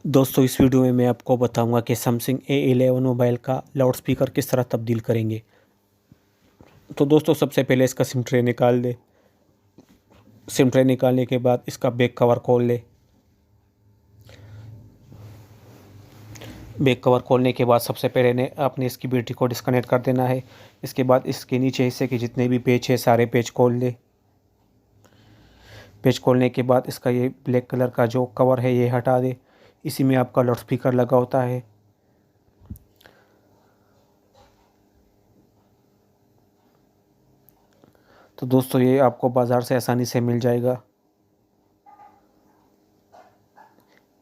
दोस्तों इस वीडियो में मैं आपको बताऊंगा कि सैमसंग A11 मोबाइल का लाउड स्पीकर किस तरह तब्दील करेंगे। तो दोस्तों सबसे पहले इसका सिम ट्रे निकाल दे। सिम ट्रे निकालने के बाद इसका बैक कवर खोल ले। बैक कवर खोलने के बाद सबसे पहले ने आपने इसकी बैटरी को डिस्कनेक्ट कर देना है। इसके बाद इसके नीचे हिस्से के जितने भी पेच है सारे पेच खोल ले। पेच खोलने के बाद इसका ये ब्लैक कलर का जो कवर है ये हटा दे। इसी में आपका लाउड स्पीकर लगा होता है। तो दोस्तों ये आपको बाज़ार से आसानी से मिल जाएगा।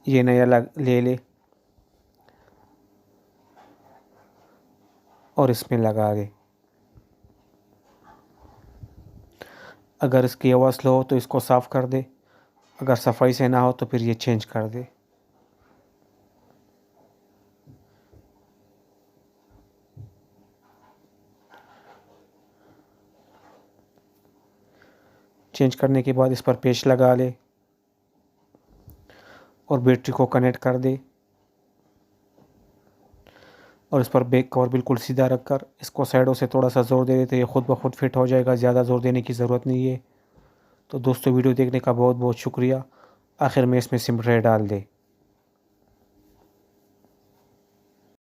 ये नया ले ले और इसमें लगा दे। अगर इसकी आवाज़ स्लो हो तो इसको साफ़ कर दे। अगर सफाई से ना हो तो फिर ये चेंज कर दे। चेंज करने के बाद इस पर पेच लगा ले और बैटरी को कनेक्ट कर दे और इस पर बैक कवर बिल्कुल सीधा रखकर इसको साइडों से थोड़ा सा ज़ोर दे देते ये खुद ब खुद फिट हो जाएगा। ज़्यादा ज़ोर देने की ज़रूरत नहीं है। तो दोस्तों वीडियो देखने का बहुत बहुत शुक्रिया। आखिर में इसमें सिम ट्रे डाल दे।